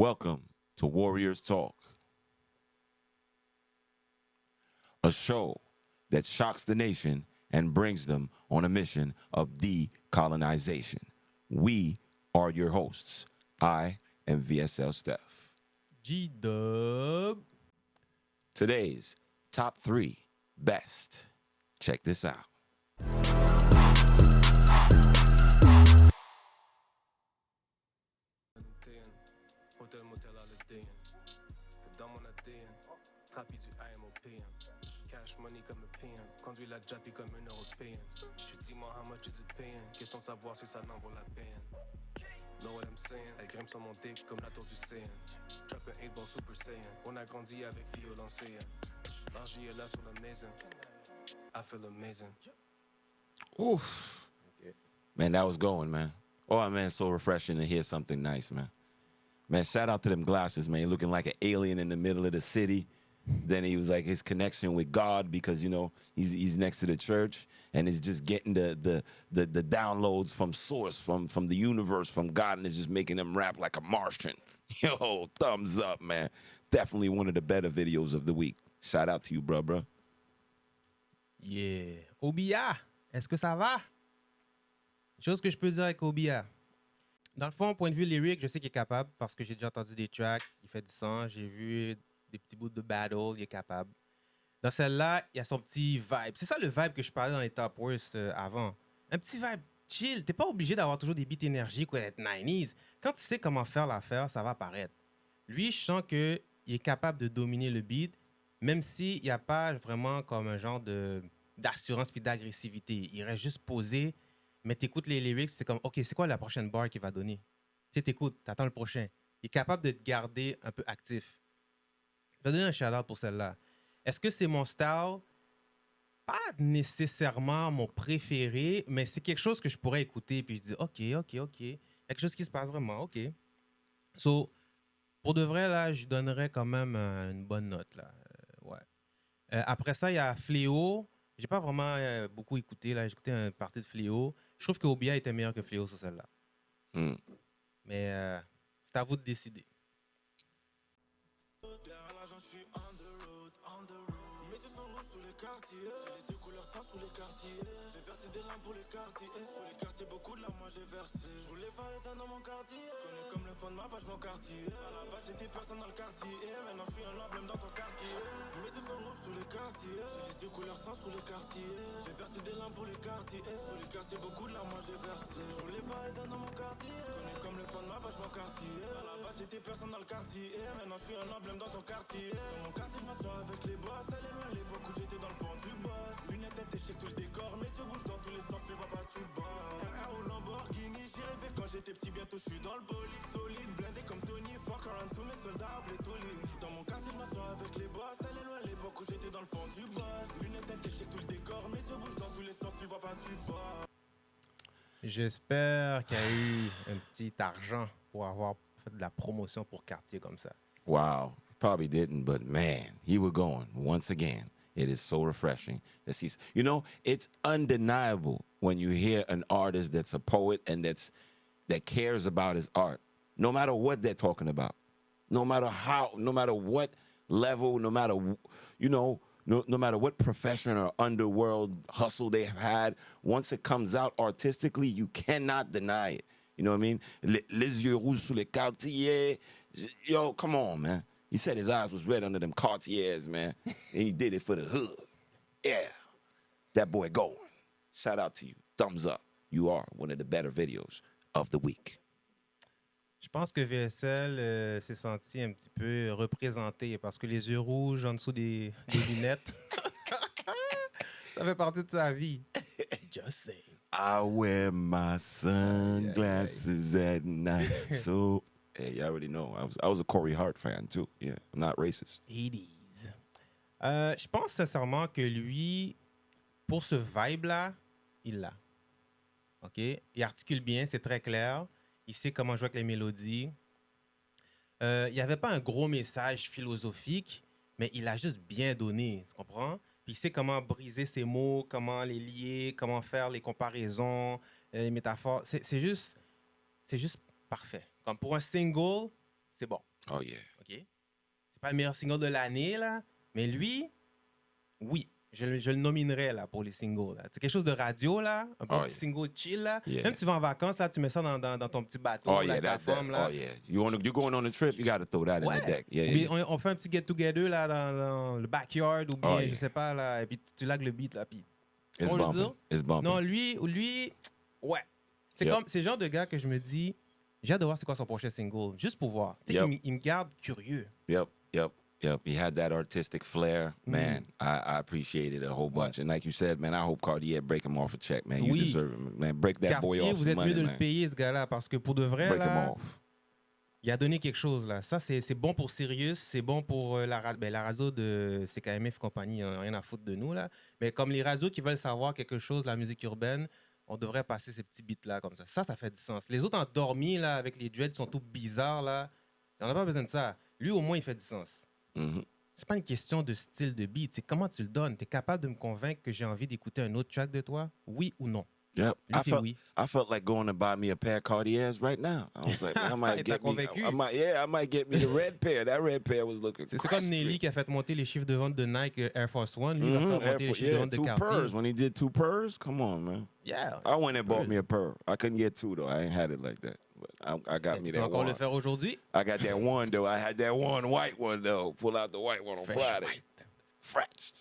Welcome to Warriors Talk, a show that shocks the nation and brings them on a mission of decolonization. We are your hosts. I am VSL Steph. G-Dub. Today's top 3 best. Check this out. Hôtel, motel à l'EDN. Dans mon ADN, trapi du IMOPN. Cash money comme le PM. Conduis la Jappy comme un Européen. Je dis moi how much is it paying? Question de savoir si ça n'en vaut la peine. Know what I'm saying? Elle grimpe sur mon dick comme la tour du Saiyan. Trap un 8 ball Super Saiyan. On a grandi avec violoncelle. L'argile est là sur la maison. I feel amazing. Oof. Man, that was going, man. Oh, man, so refreshing to hear something nice, man. Man, shout out to them glasses, man. Looking like an alien in the middle of the city. Then he was like his connection with God because, you know, he's next to the church and is just getting the downloads from source, from the universe, from God, and is just making them rap like a Martian. Yo, thumbs up, man. Definitely one of the better videos of the week. Shout out to you, bro. Yeah. Obia, est-ce que ça va? Chose que je peux dire avec Obia. Dans le fond, point de vue lyrique, je sais qu'il est capable parce que j'ai déjà entendu des tracks, il fait du son, j'ai vu des petits bouts de battle, il est capable. Dans celle-là, il y a son petit vibe. C'est ça le vibe que je parlais dans les Top Worst avant. Un petit vibe chill. T'es pas obligé d'avoir toujours des beats énergiques ou d'être 90s. Quand tu sais comment faire l'affaire, ça va apparaître. Lui, je sens qu'il est capable de dominer le beat, même s'il n'y a pas vraiment comme un genre d'assurance puis d'agressivité. Il reste juste posé, mais t'écoutes les lyrics, c'est comme, OK, c'est quoi la prochaine bar qu'il va donner? Tu sais, t'écoutes, t'attends le prochain. Il est capable de te garder un peu actif. Je vais donner un shout-out pour celle-là. Est-ce que c'est mon style? Pas nécessairement mon préféré, mais c'est quelque chose que je pourrais écouter puis je dis, OK. Il y a quelque chose qui se passe vraiment, OK. So, pour de vrai, là, je donnerais quand même une bonne note, là. Ouais. Après ça, il y a Fléau. J'ai pas vraiment beaucoup écouté, là. J'ai écouté une partie de Fléau. Je trouve que Obia était meilleur que Fléau sur celle-là. Mais c'est à vous de décider. Sous les quartiers, j'ai versé des larmes pour les quartiers. Sous les quartiers, beaucoup de larmes, moi j'ai versé. Je roulais pas éteint dans mon quartier. Je connais comme le fond de ma page mon quartier. À la base, j'étais personne dans le quartier. Maintenant, je suis un emblème dans ton quartier. Mes yeux sont rouges sous les quartiers. J'ai les yeux couleur sang sous les quartiers. J'ai versé des larmes pour les quartiers. Sous les quartiers, beaucoup de larmes, moi j'ai versé. Je roulais pas éteint dans mon quartier. Je connais comme le fond de ma page mon quartier. À la base, j'étais personne dans le quartier. Maintenant, je suis un emblème dans ton quartier. Dans mon quartier, je m'assois avec les boss. Elle est loin l'époque où j'étais dans le fond du boss. Lunettes, tête, échec, touche des corps. Mes yeux bougent dans tous les sens, tu vois pas, tu bats. RR ou Lamborghini, j'y rêvais quand j'étais petit. Bientôt, je suis dans le bolide. Solide, blindé comme Tony. Fuck around, tous mes soldats, appelés Tolly. Dans mon quartier, je m'assois avec les boss. Elle est loin l'époque où j'étais dans le fond du boss. Lunettes, tête, échec, touche des corps. Mes yeux bougent dans tous les sens, tu vois pas, tu bats. J'espère qu'il y a eu un petit argent pour avoir fait de la promotion pour Cartier comme ça. Wow. Probably didn't, but man, he was going once again. It is so refreshing to see. You know, it's undeniable when you hear an artist that's a poet and that cares about his art, no matter what they're talking about, no matter what level, no matter, you know, no matter what profession or underworld hustle they have had, once it comes out artistically, you cannot deny it. You know what I mean? Les yeux rouges sous les quartiers. Yo, come on, man. He said his eyes was red under them Cartiers, man. And he did it for the hood. Yeah. That boy going. Shout out to you. Thumbs up. You are one of the better videos of the week. Je pense que VSL s'est senti un petit peu représenté parce que les yeux rouges en dessous des lunettes, ça fait partie de sa vie. Just saying. I wear my sunglasses at night. So, hey, you already know. I was a Corey Hart fan too. Yeah, I'm not racist. 80s. Je pense sincèrement que lui, pour ce vibe-là, il l'a. OK? Il articule bien, c'est très clair. Il sait comment jouer avec les mélodies. Il n'y avait pas un gros message philosophique, mais il a juste bien donné, tu comprends? Puis il sait comment briser ses mots, comment les lier, comment faire les comparaisons, les métaphores. C'est juste parfait. Comme pour un single, c'est bon. Oh yeah. OK? C'est pas le meilleur single de l'année, là, mais lui, oui, je le nominerais là, pour les singles. Là. C'est quelque chose de radio, là, un bon Oh, petit yeah. single chill. Là. Yeah. Même tu vas en vacances, là, tu mets ça dans ton petit bateau, Oh là, yeah, ta that. femme. Là. Oh yeah. You're going on a trip, you got to throw that in Ouais. the deck. Yeah, Ou yeah. bien, on fait un petit get-together là, dans le backyard ou bien, Oh, yeah. je sais pas, là, et puis tu lagues le beat. Là, puis, It's on le bumping. dit? It's bumping. Non, lui, ouais. C'est Yep. comme, c'est le genre de gars que je me dis, j'ai hâte de voir c'est quoi son prochain single, juste pour voir. Tu sais, Yep. il me garde curieux. Yep. He had that artistic flair, man. I appreciate it a whole bunch. And like you said, man, I hope Cartier break him off a check, man. You Oui. deserve him, man. Break that boy Cartier, off vous some êtes mieux money, de le man. payer, ce gars-là, parce que pour de vrai, Break him là, off. il a donné quelque chose, là. Ça, c'est bon pour Sirius, c'est bon pour la radio de CKMF compagnie, on n'a rien à foutre de nous, là. Mais comme les radios qui veulent savoir quelque chose, la musique urbaine, on devrait passer ces petits beats-là comme ça. Ça fait du sens. Les autres endormis, là, avec les dreads, sont tout bizarres, là. On n'a pas besoin de ça. Lui, au moins, il fait du sens. Mhm. C'est pas une question de style de beat, c'est comment tu le donnes. Tu es capable de me convaincre que j'ai envie d'écouter un autre track de toi? Oui ou non? Yep. Lui, c'est oui. I felt like going to buy me a pair of Cartiers right now. I was like, I might Et get t'as convaincu? I might get me the red pair. That red pair was looking C'est comme crispy. Nelly qui a fait monter les chiffres de vente de Nike Air Force One. Lui, il va Mhm. faire monter les chiffres de vente de two Cartier. purrs. When he did 2 purrs, come on, man. Yeah. I went and bought Purrs. me a purr. I couldn't get 2 though. I ain't had it like that. But I got me Tu peux that encore one. le faire aujourd'hui? I got that one though. I had that one white one though. Pull out the white one on Fresh Friday. white. Fresh.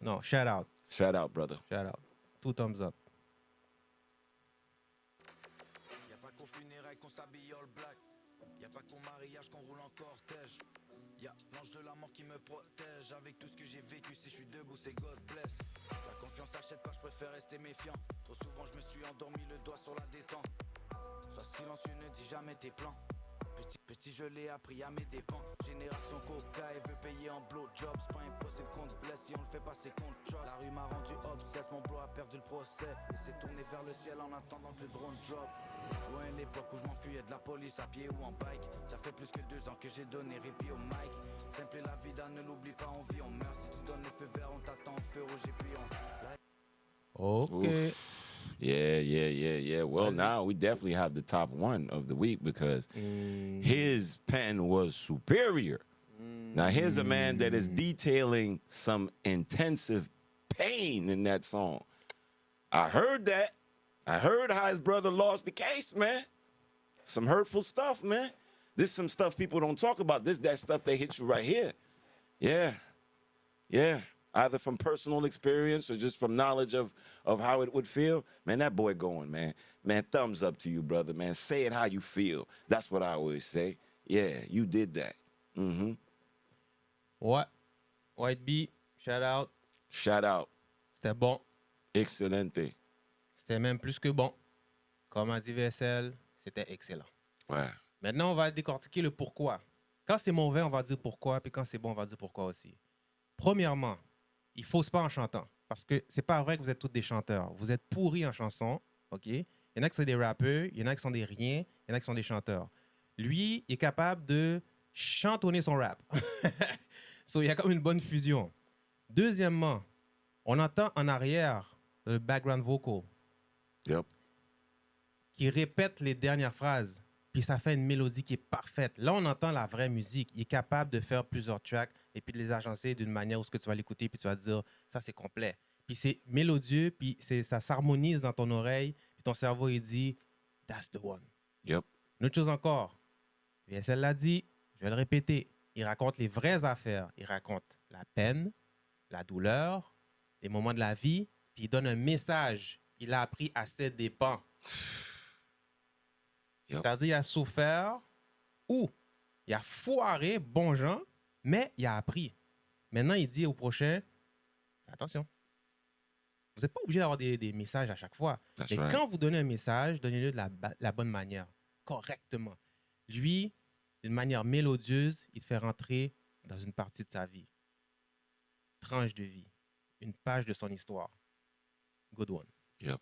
Non, shout out. Shout out, brother. Shout out. 2 thumbs up. Y'a pas qu'au funérailles qu'on s'habille all black. Y'a pas qu'au mariage qu'on roule en cortège. Y'a l'ange de la mort qui me protège. Avec tout ce que j'ai vécu, si je suis debout, c'est God bless. La confiance achète pas, je préfère rester méfiant. Trop souvent, je me suis endormi le doigt sur la détente. Sois silencieux, ne dis jamais tes plans. Petit, je l'ai appris à mes dépens. Génération coca et veut payer en blowjob. C'est pas impossible qu'on te blesse si on le fait pas, c'est qu'on te trust. La rue m'a rendu obsesse, mon bro a perdu le procès. Et s'est tourné vers le ciel en attendant que le drone drop. Loin l'époque où je m'enfuyais de la police à pied ou en bike. Ça fait plus que 2 ans que j'ai donné répit au mic. Simple et la vida, ne l'oublie pas, on vit, on meurt. Si tu donnes le feu vert, on t'attend au feu rouge et puis on... OK. Yeah. Well, now we definitely have the top one of the week because his pen was superior. Now, here's a man that is detailing some intensive pain in that song. I heard that. I heard how his brother lost the case, man. Some hurtful stuff, man. This is some stuff people don't talk about. This that stuff that hit you right here. Yeah. Either from personal experience or just from knowledge of how it would feel. Man, that boy going, man. Man, thumbs up to you, brother, man. Say it how you feel. That's what I always say. Yeah, you did that. Mm-hmm. Ouais. White Bee, shout out. Shout out. C'était bon. Excelente. C'était même plus que bon. Comme a dit VSL, c'était excellent. Ouais. Maintenant, on va décortiquer le pourquoi. Quand c'est mauvais, on va dire pourquoi, puis quand c'est bon, on va dire pourquoi aussi. Premièrement, il ne fausse pas en chantant, parce que c'est pas vrai que vous êtes tous des chanteurs. Vous êtes pourris en chanson, OK? Il y en a qui sont des rappeurs, il y en a qui sont des riens, il y en a qui sont des chanteurs. Lui est capable de chantonner son rap. So, il y a comme une bonne fusion. Deuxièmement, on entend en arrière le background vocal Yep. qui répète les dernières phrases, puis ça fait une mélodie qui est parfaite. Là, on entend la vraie musique. Il est capable de faire plusieurs tracks et puis de les agencer d'une manière où ce que tu vas l'écouter, puis tu vas te dire, ça, c'est complet. Puis c'est mélodieux, puis ça s'harmonise dans ton oreille, puis ton cerveau, il dit, that's the one. Yep. Une autre chose encore, VSL l'a dit, je vais le répéter, il raconte les vraies affaires. Il raconte la peine, la douleur, les moments de la vie, puis il donne un message. Il a appris à ses dépens. Yep. C'est-à-dire, il a souffert ou il a foiré, bon gens, mais il a appris. Maintenant, il dit au prochain, attention. Vous n'êtes pas obligé d'avoir des messages à chaque fois. That's Mais right. quand vous donnez un message, donnez-le de la bonne manière, correctement. Lui, d'une manière mélodieuse, il te fait rentrer dans une partie de sa vie. Tranche de vie. Une page de son histoire. Good one. Yep.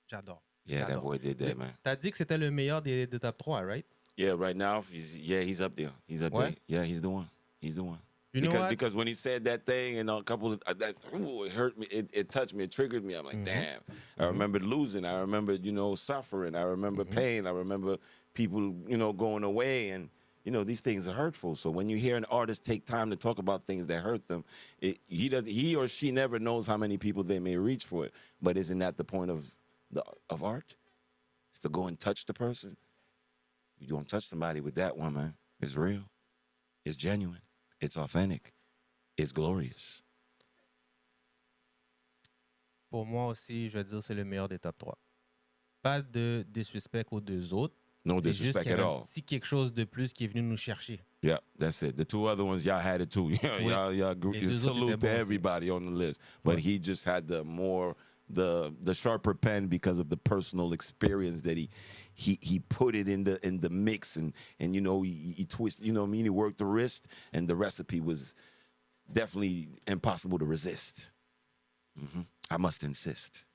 J'adore. Yeah, that J'adore. boy did that, man. T'as dit que c'était le meilleur des top 3, right? Yeah, right now, he's up there. He's up What? there. Yeah, he's the one. He's the one. You know what? Because when he said that thing and a couple of it hurt me, it touched me, it triggered me. I'm like, damn. I remember losing. I remember, suffering. I remember pain. I remember people, going away and, you know, these things are hurtful. So when you hear an artist take time to talk about things that hurt them, he or she never knows how many people they may reach for it. But isn't that the point of art? It's to go and touch the person. You don't touch somebody with that one, man. It's real. It's genuine. It's authentic. It's glorious. Pour moi aussi, je vais dire c'est le meilleur des top 3. Pas de disrespect aux deux autres. No C'est juste disrespect qu'il y at avait un all. petit quelque chose de plus qui est venu nous chercher. Yeah, that's it. The two other ones, y'all had it too. Y'all Les deux autres salute étaient to bons aussi. everybody on the list. But Ouais. he just had the sharper pen because of the personal experience that he put it in the mix and you know he twisted, you know what I mean, he worked the wrist and the recipe was definitely impossible to resist. I must insist.